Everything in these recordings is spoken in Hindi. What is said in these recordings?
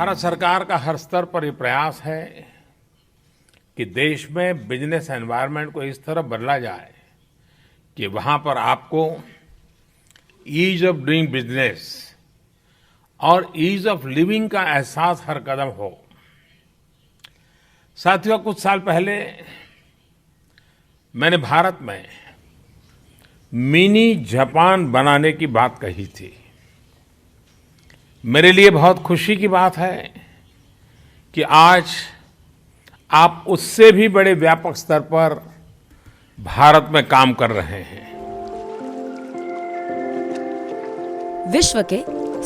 भारत सरकार का हर स्तर पर ये प्रयास है कि देश में बिजनेस एनवायरनमेंट को इस तरह बदला जाए कि वहाँ पर आपको ईज ऑफ डूइंग बिजनेस और ईज ऑफ लिविंग का एहसास हर कदम हो। साथियों, कुछ साल पहले मैंने भारत में मिनी जापान बनाने की बात कही थी। मेरे लिए बहुत खुशी की बात है कि आज आप उससे भी बड़े व्यापक स्तर पर भारत में काम कर रहे हैं। विश्व के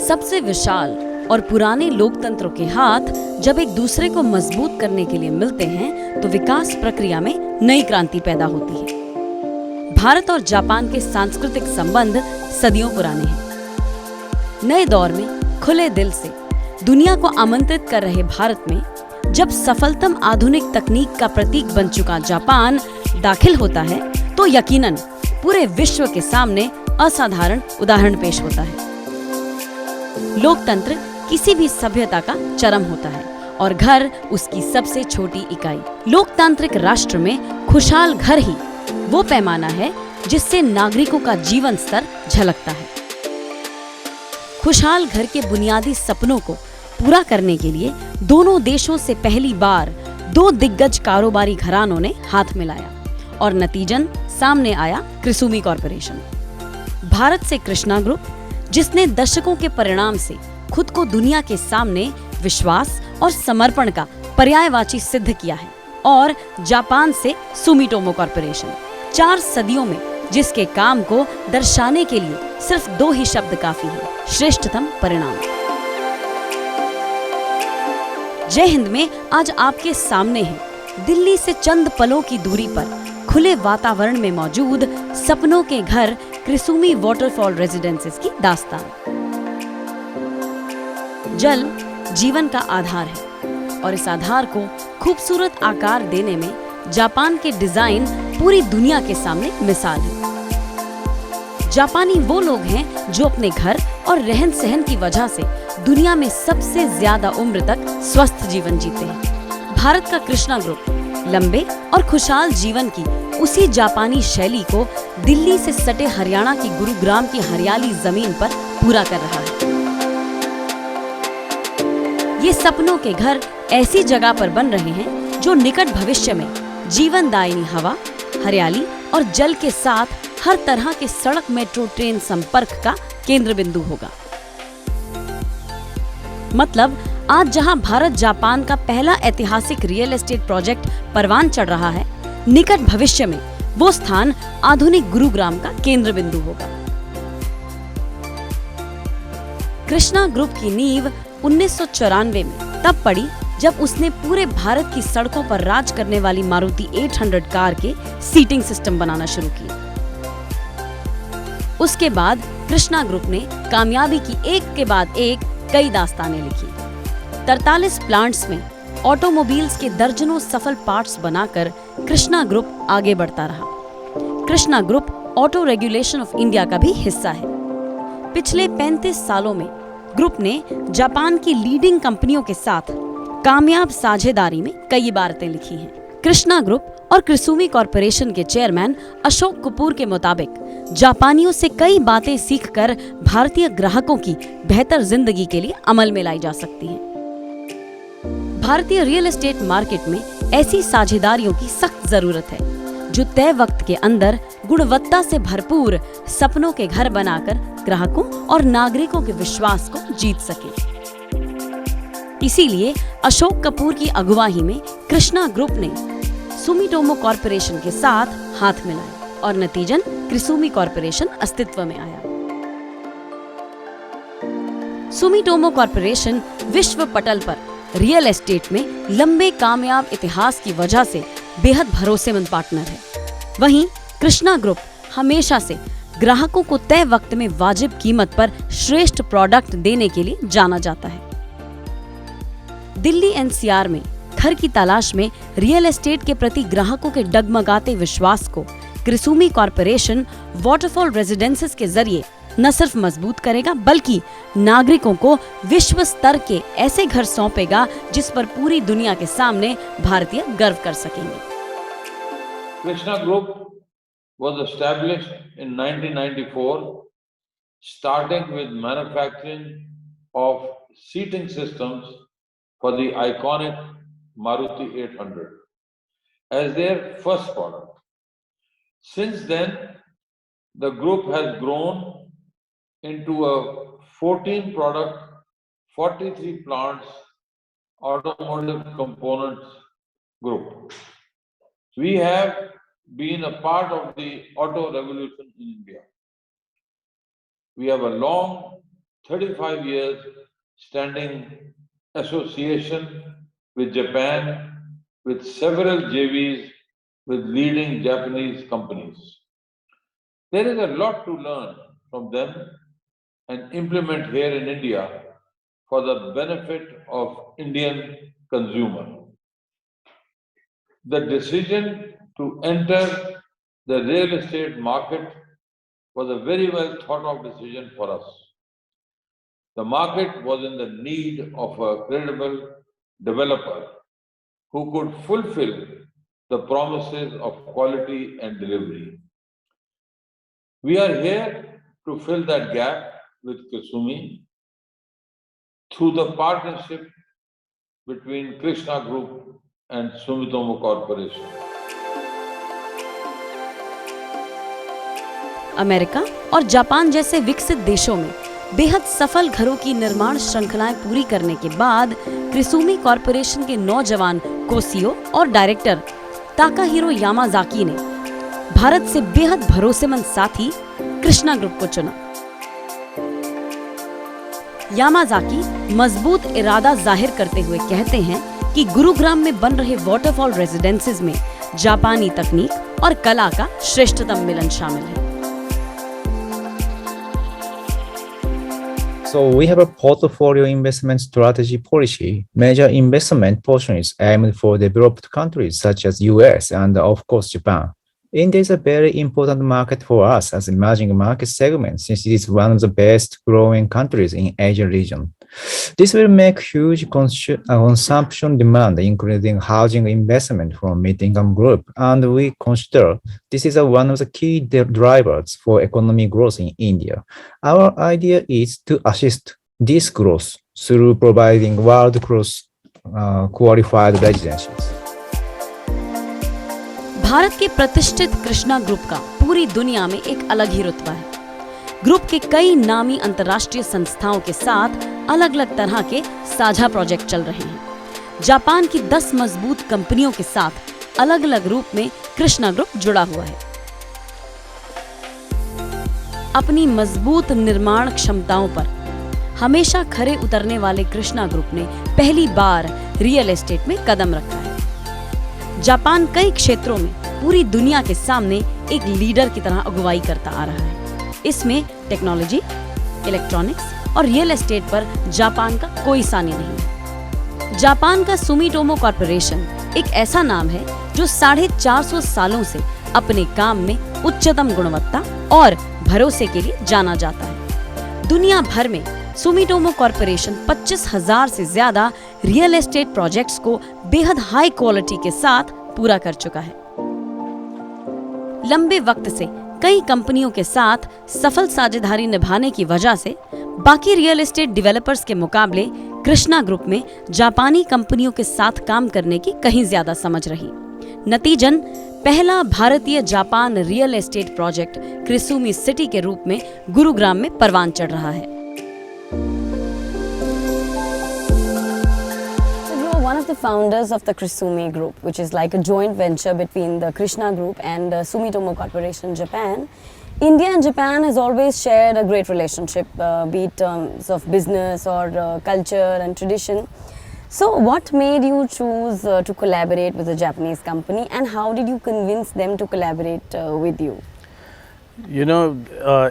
सबसे विशाल और पुराने लोकतंत्रों के हाथ जब एक दूसरे को मजबूत करने के लिए मिलते हैं तो विकास प्रक्रिया में नई क्रांति पैदा होती है। भारत और जापान के सांस्कृतिक संबंध सदियों पुराने हैं। नए दौर में खुले दिल से दुनिया को आमंत्रित कर रहे भारत में जब सफलतम आधुनिक तकनीक का प्रतीक बन चुका जापान दाखिल होता है तो यकीनन पूरे विश्व के सामने असाधारण उदाहरण पेश होता है। लोकतंत्र किसी भी सभ्यता का चरम होता है और घर उसकी सबसे छोटी इकाई। लोकतांत्रिक राष्ट्र में खुशहाल घर ही वो पैमाना है जिससे नागरिकों का जीवन स्तर झलकता है। खुशहाल घर के बुनियादी सपनों को पूरा करने के लिए दोनों देशों से पहली बार दो दिग्गज कारोबारी घरानों ने हाथ मिलाया और नतीजन सामने आया क्रिसुमी कॉरपोरेशन। भारत से कृष्णा ग्रुप, जिसने दशकों के परिणाम से खुद को दुनिया के सामने विश्वास और समर्पण का पर्यायवाची सिद्ध किया है, और जापान से सुमिटोमो कॉरपोरेशन, 4 सदियों में जिसके काम को दर्शाने के लिए सिर्फ 2 ही शब्द काफी है: श्रेष्ठतम परिणाम। जय हिंद में आज आपके सामने है दिल्ली से चंद पलों की दूरी पर खुले वातावरण में मौजूद सपनों के घर क्रिसुमी वाटरफॉल रेजिडेंसेस की दास्तान। जल जीवन का आधार है और इस आधार को खूबसूरत आकार देने में जापान के डिजाइन पूरी दुनिया के सामने मिसाल है। जापानी वो लोग हैं जो अपने घर और रहन सहन की वजह से दुनिया में सबसे ज्यादा उम्र तक स्वस्थ जीवन जीते हैं। भारत का कृष्णा ग्रुप लंबे और खुशहाल जीवन की उसी जापानी शैली को दिल्ली से सटे हरियाणा की गुरुग्राम की हरियाली जमीन पर पूरा कर रहा है। ये सपनों के घर ऐसी जगह पर बन रहे हैं जो निकट भविष्य में जीवनदायिनी हवा, हरियाली और जल के साथ हर तरह के सड़क, मेट्रो, ट्रेन संपर्क का केंद्र बिंदु होगा। मतलब आज जहां भारत जापान का पहला ऐतिहासिक रियल एस्टेट प्रोजेक्ट परवान चढ़ रहा है, निकट भविष्य में वो स्थान आधुनिक गुरुग्राम का केंद्र बिंदु होगा। कृष्णा ग्रुप की नींव 1994 में तब पड़ी जब उसने पूरे भारत की सड़कों पर राज करने वाली मारुति 800 कार के सीटिंग सिस्टम बनाना शुरू किए। उसके बाद कृष्णा ग्रुप ने कामयाबी की एक के बाद एक कई दास्तानें लिखी। 43 प्लांट्स में ऑटोमोबाइल्स के दर्जनों सफल पार्ट्स बनाकर कृष्णा ग्रुप आगे बढ़ता रहा। Krishna group auto regulation of India का भी हिस्सा है। पिछले 35 सालों में ग्रुप ने जापान की लीडिंग कंपनियों के साथ कामयाब साझेदारी में कई इबारतें लिखी हैं। कृष्णा ग्रुप और क्रिसुमी कॉरपोरेशन के चेयरमैन अशोक कपूर के मुताबिक जापानियों से कई बातें सीखकर भारतीय ग्राहकों की बेहतर जिंदगी के लिए अमल में लाई जा सकती हैं। भारतीय रियल एस्टेट मार्केट में ऐसी साझेदारियों की सख्त जरूरत है जो तय वक्त के अंदर गुणवत्ता से भरपूर सपनों के घर बनाकर ग्राहकों और नागरिकों के विश्वास को जीत सके। इसीलिए अशोक कपूर की अगुवाई में कृष्णा ग्रुप ने सुमिटोमो कॉरपोरेशन के साथ हाथ मिलाया और नतीजन क्रिसुमी कॉरपोरेशन अस्तित्व में आया। सुमिटोमो कॉरपोरेशन विश्व पटल पर रियल एस्टेट में लंबे कामयाब इतिहास की वजह से बेहद भरोसेमंद पार्टनर है। वहीं कृष्णा ग्रुप हमेशा से ग्राहकों को तय वक्त में वाजिब कीमत पर श्रेष्ठ प्रोडक्ट देने के लिए जाना जाता है। दिल्ली एनसीआर में घर की तलाश में रियल एस्टेट के प्रति ग्राहकों के डगमगाते विश्वास को क्रिसुमी कॉरपोरेशन वाटरफॉल रेजिडेंसेस के जरिए न सिर्फ मजबूत करेगा बल्कि नागरिकों को विश्व स्तर के ऐसे घर सौंपेगा जिस पर पूरी दुनिया के सामने भारतीय गर्व कर सकेंगे। Krishna Group was established in 1994, starting with manufacturing of seating systems for the iconic Maruti 800 as their first product. Since then, the group has grown into a 14 product, 43 plants automotive components group. We have been a part of the auto revolution in India. We have a long 35 years standing association with Japan, with several JVs with leading Japanese companies. There is a lot to learn from them and implement here in India for the benefit of Indian consumer. The decision to enter the real estate market was a very well thought of decision for us. The market was in the need of a credible developer who could fulfill the promises of quality and delivery. We are here to fill that gap with Kusumi through the partnership between Krishna Group and Sumitomo Corporation. America और जापान जैसे विकसित देशों में बेहद सफल घरों की निर्माण श्रृंखलाएं पूरी करने के बाद क्रिसुमी कॉरपोरेशन के नौजवान कोसीओ और डायरेक्टर ताकाहिरो यामाजाकी ने भारत से बेहद भरोसेमंद साथी कृष्णा ग्रुप को चुना। यामाजाकी मजबूत इरादा जाहिर करते हुए कहते हैं कि गुरुग्राम में बन रहे वाटरफॉल रेजिडेंसीज में जापानी तकनीक और कला का श्रेष्ठतम मिलन शामिल है। So we have a portfolio investment strategy policy. Major investment portions aimed for developed countries such as US and of course Japan. India is a very important market for us as emerging market segment since it is one of the best growing countries in Asia region. This will make huge consumption demand, including housing investment from mid-income group, and we consider this is one of the key drivers for economic growth in India. Our idea is to assist this growth through providing world-class qualified residencies. Bharat के प्रतिष्ठित कृष्णा ग्रुप का पूरी दुनिया में एक अलग ही रुतबा है। ग्रुप के कई नामी अंतर्राष्ट्रीय संस्थाओं के साथ अलग अलग तरह के साझा प्रोजेक्ट चल रहे हैं। जापान की 10 मजबूत कंपनियों के साथ अलग अलग रूप में कृष्णा ग्रुप जुड़ा हुआ है। अपनी मजबूत निर्माण क्षमताओं पर हमेशा खरे उतरने वाले कृष्णा ग्रुप ने पहली बार रियल एस्टेट में कदम रखा है। जापान कई क्षेत्रों में पूरी दुनिया के सामने एक लीडर की तरह अगुवाई करता आ रहा है। इसमें टेक्नोलॉजी, इलेक्ट्रॉनिक्स और रियल एस्टेट पर जापान का कोई सानी नहीं है। जापान का सुमिटोमो कॉर्पोरेशन एक ऐसा नाम है जो 450 सालों से अपने काम में उच्चतम गुणवत्ता और भरोसे के लिए जाना जाता है। दुनिया भर में सुमिटोमो कॉर्पोरेशन 25,000 से ज्यादा रियल एस्टेट प्रोजेक्ट्स को बेहद हाई क्वालिटी के साथ पूरा कर चुका है। लंबे वक्त से कई कंपनियों के साथ सफल साझेदारी निभाने की वजह से बाकी रियल एस्टेट डेवलपर्स के मुकाबले कृष्णा ग्रुप में जापानी कंपनियों के साथ काम करने की कहीं ज्यादा समझ रही। नतीजन पहला भारतीय Japan real estate project Krisumi city के रूप में गुरुग्राम में परवान चढ़ रहा है। One of the founders of the Krisumi Group, which is like a joint venture between the Krishna Group and Sumitomo Corporation Japan. India and Japan has always shared a great relationship, be it terms of business or culture and tradition. So what made you choose to collaborate with a Japanese company, and how did you convince them to collaborate with you? You know,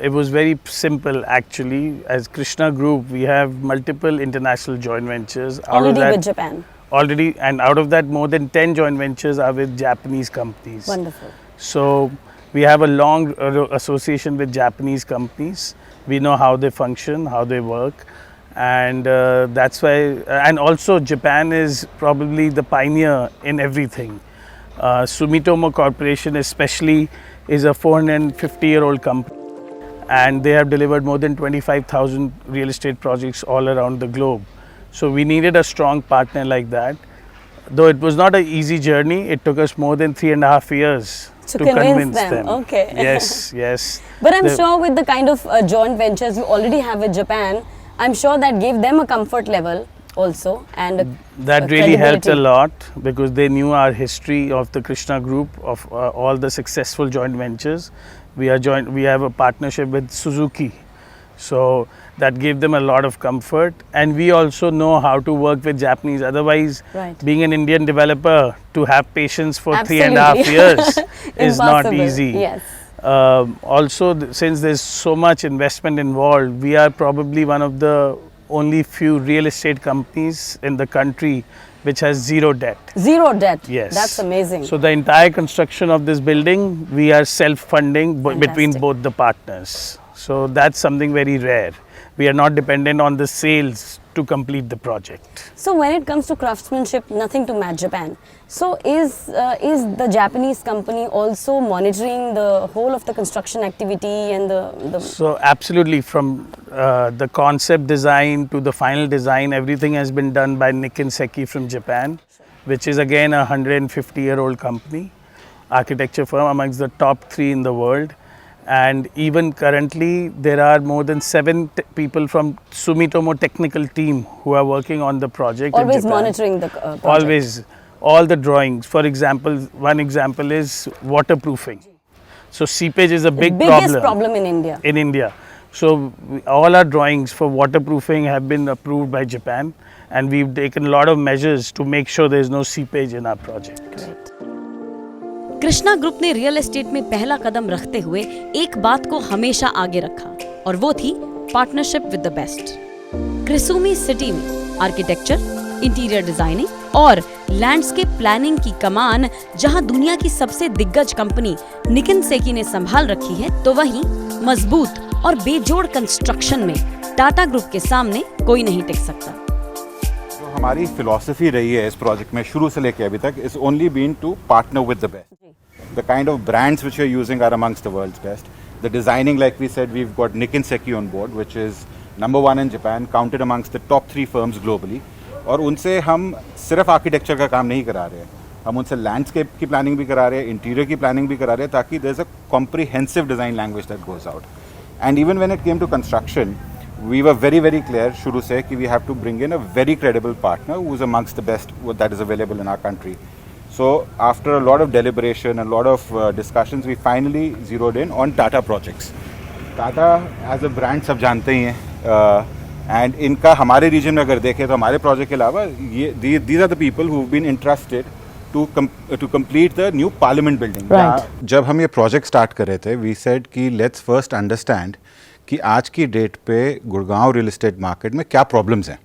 it was very simple actually. As Krishna Group, we have multiple international joint ventures. Already with Japan? Already, and out of that more than 10 joint ventures are with Japanese companies. Wonderful. So we have a long association with Japanese companies. We know how they function, how they work, and that's why. And also, Japan is probably the pioneer in everything. Sumitomo Corporation, especially, is a 450-year-old company, and they have delivered more than 25,000 real estate projects all around the globe. So we needed a strong partner like that. Though it was not an easy journey, it took us more than 3.5 years to convince them. Okay. Yes, yes. But I'm sure with the kind of joint ventures you already have with Japan, I'm sure that gave them a comfort level also, and that really helped a lot, because they knew our history of the Krishna Group, of all the successful joint ventures. We have a partnership with Suzuki, so that gave them a lot of comfort. And we also know how to work with Japanese. Otherwise, being an Indian developer, to have patience for 3.5 years is not easy. Yes. Also, since there's so much investment involved, we are probably one of the only few real estate companies in the country which has zero debt. Zero debt? Yes. That's amazing. So the entire construction of this building, we are self-funding between both the partners. So that's something very rare. We are not dependent on the sales to complete the project. So when it comes to craftsmanship, nothing to match Japan. So is the Japanese company also monitoring the whole of the construction activity and the So absolutely, from the concept design to the final design, everything has been done by Nikken Seki from Japan, which is again a 150-year-old company, architecture firm amongst the top 3 in the world. And even currently, there are more than 7 people from Sumitomo technical team who are working on the project. Always monitoring the project. Always, all the drawings. For example, one example is waterproofing. So seepage is a big biggest problem in India. In India. So all our drawings for waterproofing have been approved by Japan, and we've taken a lot of measures to make sure there is no seepage in our project. Great. Krishna group ने रियल एस्टेट में पहला कदम रखते हुए एक बात को हमेशा आगे रखा, और वो थी partnership with the best. Krisumi city में आर्किटेक्चर, इंटीरियर डिजाइनिंग और लैंडस्केप प्लानिंग की कमान जहां दुनिया की सबसे दिग्गज कंपनी निकिन सेकी ने संभाल रखी है, तो वहीं मजबूत और बेजोड़ कंस्ट्रक्शन में टाटा ग्रुप के सामने कोई नहीं टिक सकता। जो हमारी फिलॉसफी रही है इस प्रोजेक्ट में शुरू से लेकर अभी तक, is only been to partner with the best. The kind of brands which we are using are amongst the world's best. The designing, like we said, we've got Nikken Seki on board, which is #1 in Japan, counted amongst the top 3 firms globally. और उनसे हम सिर्फ आर्किटेक्चर का काम नहीं करा रहे हैं, हम उनसे लैंडस्केप की प्लानिंग भी करा रहे हैं, इंटीरियर की प्लानिंग भी करा रहे हैं, ताकि there is a comprehensive design language that goes out. And even when it came to construction, we were very, very clear शुरू से कि we have to bring in a very credible partner who is amongst the best that is available in our country. So after a lot of deliberation, a lot of discussions, we finally zeroed in on Tata Projects. Tata as a brand सब जानते ही हैं, and इनका हमारे रीजन में अगर देखें तो हमारे प्रोजेक्ट के अलावा ये these are the people who've been entrusted to complete the new Parliament building. Right. जब हम ये प्रोजेक्ट स्टार्ट कर रहे थे, we said कि let's first understand कि आज की डेट पे गुड़गांव रियल एस्टेट मार्केट में क्या प्रॉब्लम्स हैं,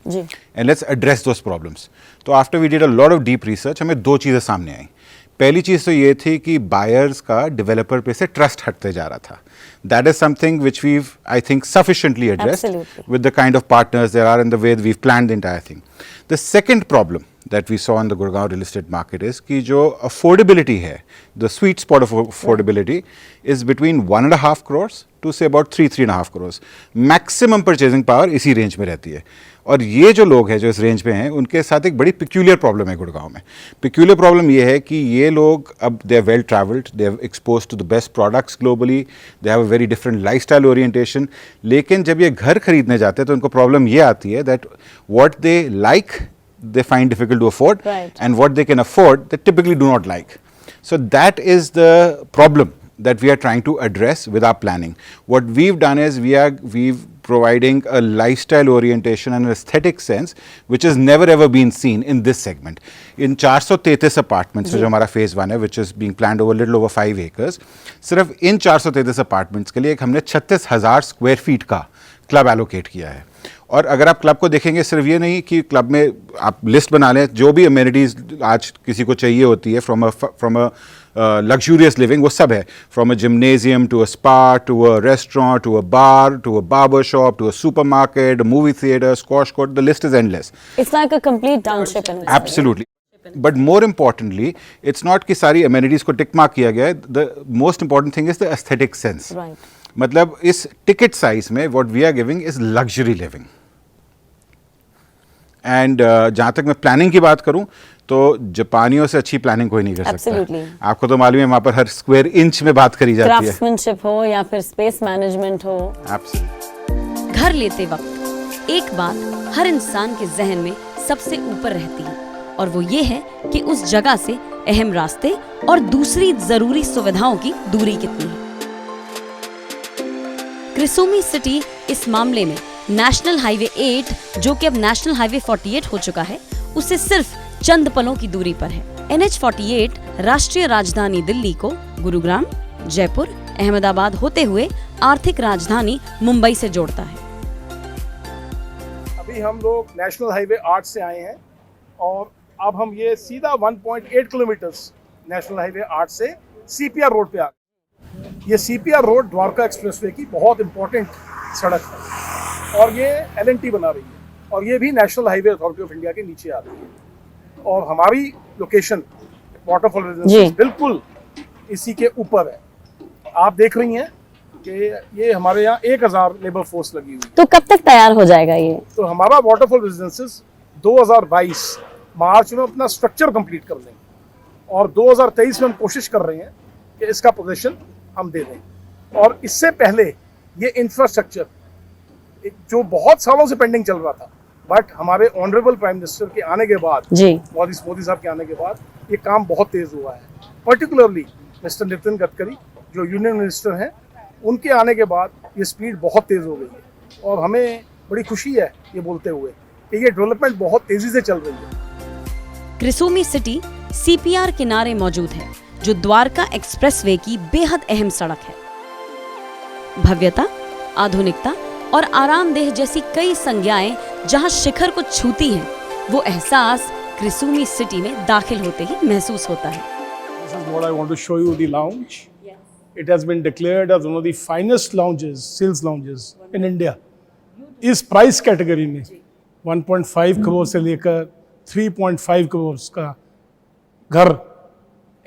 and let's address those problems. तो after we did a lot of deep research, हमें 2 चीज़ें सामने आई। पहली चीज़ तो ये थी कि बायर्स का डेवलपर पे से ट्रस्ट हटते जा रहा था। That is something which we've I think sufficiently addressed with the kind of partners there are in the way we've planned the entire thing. The second problem that we saw in the Gurgaon real estate market is कि जो affordability है, the sweet spot of affordability is between 1.5 crores to say about 3.5 crores. Maximum purchasing power इसी रेंज में रहती है। और ये जो लोग हैं जो इस रेंज पे हैं, उनके साथ एक बड़ी peculiar प्रॉब्लम है गुड़गांव में। peculiar प्रॉब्लम ये है कि ये लोग अब they are well travelled, they are exposed to the best products globally, they have a very different lifestyle orientation. लेकिन जब ये घर खरीदने जाते हैं तो उनको प्रॉब्लम ये आती है that what they like they find difficult to afford, and what they can afford they typically do not like. So that is the problem that we are trying to address with our planning. What we've done is we've providing a lifestyle orientation and an aesthetic sense which has never ever been seen in this segment. In 433 apartments, जो हमारा phase 1 है, which is being planned over little over 5 acres, सिर्फ इन 433 apartments के लिए एक हमने 36,000 स्क्वायर फीट का क्लब एलोकेट किया है। और अगर आप क्लब को देखेंगे, सिर्फ ये नहीं कि क्लब में आप लिस्ट बना लें, जो भी अमेनिटीज़ आज किसी को चाहिए होती है फ्रॉम अ luxurious living, वो सब है, from a gymnasium to a spa to a restaurant to a bar to a barber shop to a supermarket, a movie theater, squash court, the list is endless. It's like a complete township in itself. Absolutely. But more importantly, it's not कि सारी amenities को tick mark किया गया है. The most important thing is the aesthetic sense. Right. मतलब इस ticket size में what we are giving is luxury living. And जहाँ तक मैं planning की बात करूँ तो जापानियों से अच्छी प्लानिंग कोई नहीं कर सकता. Absolutely. आपको तो मालूम है वहाँ पर हर स्क्वायर इंच में बात करी जाती है. Craftsmanship हो या फिर space management हो. Absolutely. घर लेते वक्त एक बात हर इंसान के जहन में सबसे ऊपर रहती है और वो ये है कि उस जगह से अहम रास्ते और दूसरी जरूरी सुविधाओं की दूरी कितनी है. क्रिसोमी सिटी इस मामले में नेशनल हाईवे 8 जो कि अब नेशनल हाईवे 48 हो चुका है उससे सिर्फ चंद पलों की दूरी पर है. NH48 राष्ट्रीय राजधानी दिल्ली को गुरुग्राम, जयपुर, अहमदाबाद होते हुए आर्थिक राजधानी मुंबई से जोड़ता है. अभी हम लोग नेशनल हाईवे 8 से आए हैं और अब हम ये सीधा 1.8 किलोमीटर्स नेशनल हाईवे 8 से CPR रोड पे आ गए. ये CPR रोड द्वारका एक्सप्रेसवे की बहुत इंपॉर्टेंट सड़क है और ये L&T बना रही है और ये भी national highway authority of India के नीचे आ रही है और हमारी लोकेशन वाटरफॉल रेजिडेंसी बिल्कुल इसी के ऊपर है. आप देख रही हैं कि ये हमारे यहाँ 1000 लेबर फोर्स लगी हुई है. तो कब तक तैयार हो जाएगा ये? तो हमारा वाटरफॉल रेजिडेंसेस 2022 मार्च में अपना स्ट्रक्चर कंप्लीट कर लेंगे और 2023 में हम कोशिश कर रहे हैं कि इसका पोजीशन हम दे दें. और इससे पहले ये इंफ्रास्ट्रक्चर जो बहुत सालों से पेंडिंग चल रहा था बट हमारे ऑनरेबल प्राइम मिनिस्टर के आने के बाद मोदी साहब के आने के बाद ये काम बहुत तेज हुआ है. पर्टिकुलरली मिस्टर नितिन गडकरी जो यूनियन मिनिस्टर हैं उनके आने के बाद ये स्पीड बहुत तेज हो गई है और हमें बड़ी खुशी है ये बोलते हुए कि ये डेवलपमेंट बहुत तेजी से चल रही है. क्रिसोमी सिटी CPR किनारे मौजूद है जो द्वारका एक्सप्रेसवे की बेहद अहम सड़क है. भव्यता, आधुनिकता और आरामदेह जैसी कई संज्ञाएं जहां शिखर को छूती हैं, वो एहसास क्रिसोमी सिटी में दाखिल होते ही महसूस होता है. This is what I want to show you, the lounge. It has been declared as one of the finest lounges, sales lounges in India. इस प्राइस कैटेगरी में 1.5 करोड़ से लेकर 3.5 करोड़ का घर,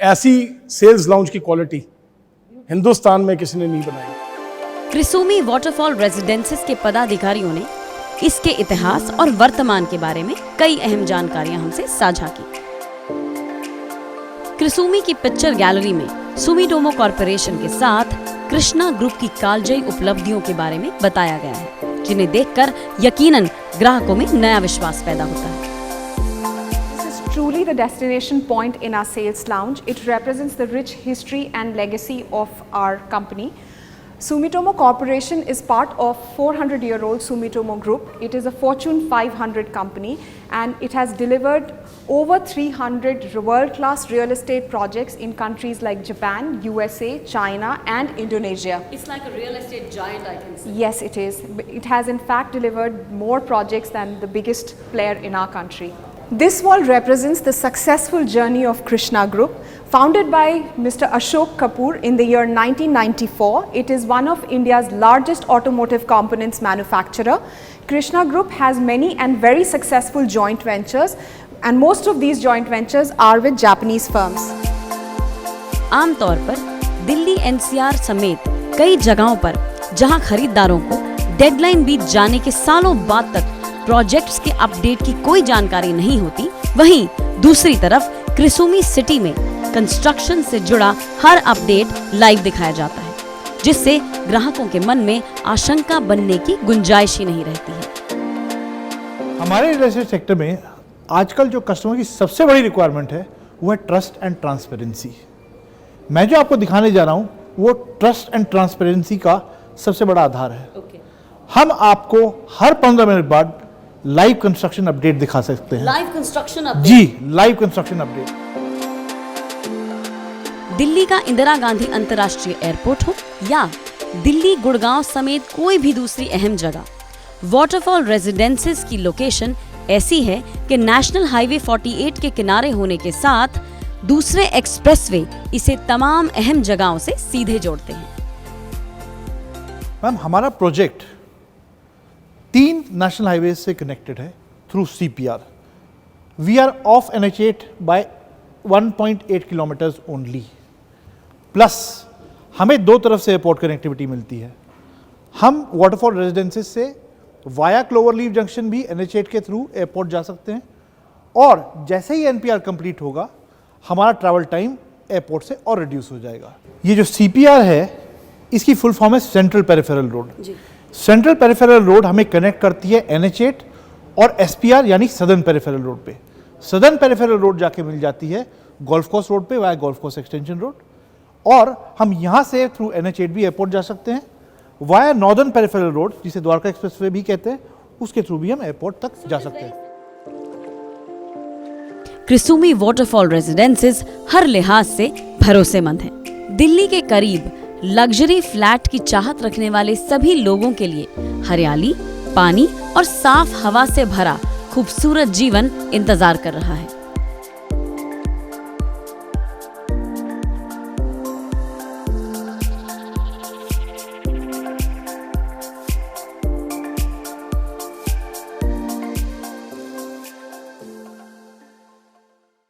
ऐसी सेल्स लाउंज की क्वालिटी हिंदुस्तान में किसी ने नहीं बनाई. क्रिसोमी वाटरफॉल रेजिडेंसेस के पदाधिकारियों ने इसके इतिहास और वर्तमान के बारे में कई अहम जानकारियां हमसे साझा की. क्रिसोमी की पिक्चर गैलरी में सुमिटोमो कॉर्पोरेशन के साथ कृष्णा ग्रुप की कालजयी उपलब्धियों के बारे में बताया गया है जिन्हें देखकर यकीनन ग्राहकों में नया विश्वास पैदा होता है. This is truly the destination point in our sales lounge. It represents the rich history and legacy of our company. Sumitomo Corporation is part of 400-year-old Sumitomo Group. It is a Fortune 500 company and it has delivered over 300 world-class real estate projects in countries like Japan, USA, China and Indonesia. It's like a real estate giant, I can say. Yes, it is. It has in fact delivered more projects than the biggest player in our country. This wall represents the successful journey of Krishna Group. Founded by Mr. Ashok Kapoor in the year 1994, it is one of India's largest automotive components manufacturer. Krishna Group has many and very successful joint ventures and most of these joint ventures are with Japanese firms. आमतौर पर दिल्ली NCR समेत कई जगहों पर जहां खरीदारों को डेडलाइन बीत जाने के सालों बाद तक प्रोजेक्ट्स के अपडेट की कोई जानकारी नहीं होती, वहीं दूसरी तरफ क्रिसोमी सिटी में कंस्ट्रक्शन से जुड़ा हर अपडेट लाइव दिखाया जाता है, जिससे ग्राहकों के मन में आशंका बनने की गुंजाइश ही नहीं रहती है. हमारे रियल एस्टेट सेक्टर में आजकल जो कस्टमर की सबसे बड़ी रिक्वायरमेंट है वो है ट्रस्ट एंड ट्रांसपेरेंसी. मैं जो आपको दिखाने जा रहा हूँ वो ट्रस्ट एंड ट्रांसपेरेंसी का सबसे बड़ा आधार है. हम आपको हर 15 मिनट बाद लाइव कंस्ट्रक्शन अपडेट दिखा सकते हैं. Live construction update? जी, लाइव कंस्ट्रक्शन अपडेट. दिल्ली का इंदिरा गांधी अंतर्राष्ट्रीय एयरपोर्ट हो या दिल्ली गुड़गांव समेत कोई भी दूसरी अहम जगह, वाटरफॉल रेजिडेंसेस की लोकेशन ऐसी है कि नेशनल हाईवे 48 के किनारे होने के साथ दूसरे एक्सप्रेसवे इसे तमाम अहम जगहों से सीधे जोड़ते हैं। मैम, हमारा प्रोजेक्ट 3 नेशनल हाईवे से कनेक्टेड है through CPR। We are off NH8 by 1.8 kilometres only. Plus हमें 2 तरफ से एयरपोर्ट कनेक्टिविटी मिलती है। हम वाटरफॉल रेजिडेंसेस से वाया क्लोवरलीफ जंक्शन भी NH8 के थ्रू एयरपोर्ट जा सकते हैं, और जैसे ही NPR कंप्लीट होगा हमारा ट्रैवल टाइम एयरपोर्ट से और रिड्यूस हो जाएगा। ये जो CPR है इसकी फुल फॉर्म है central peripheral road. Central peripheral road हमें कनेक्ट करती है NH8 और SPR यानी सदर्न पेरिफेरल रोड पे। सदर्न पेरिफेरल रोड जाके मिल जाती है गोल्फ कोर्स रोड पे via golf course extension road, और हम यहाँ से थ्रू NH8 भी एयरपोर्ट जा सकते हैं। वाया नॉर्दर्न पेरिफेरल रोड जिसे द्वारका एक्सप्रेसवे भी कहते हैं, उसके थ्रू भी हम एयरपोर्ट तक जा सकते हैं। क्रिसुमी वाटरफॉल रेजिडेंसेस हर लिहाज से भरोसेमंद हैं। दिल्ली के करीब लग्जरी फ्लैट की चाहत रखने वाले सभी लोगों के लिए हरियाली, पानी और साफ हवा से भरा खूबसूरत जीवन इंतजार कर रहा है।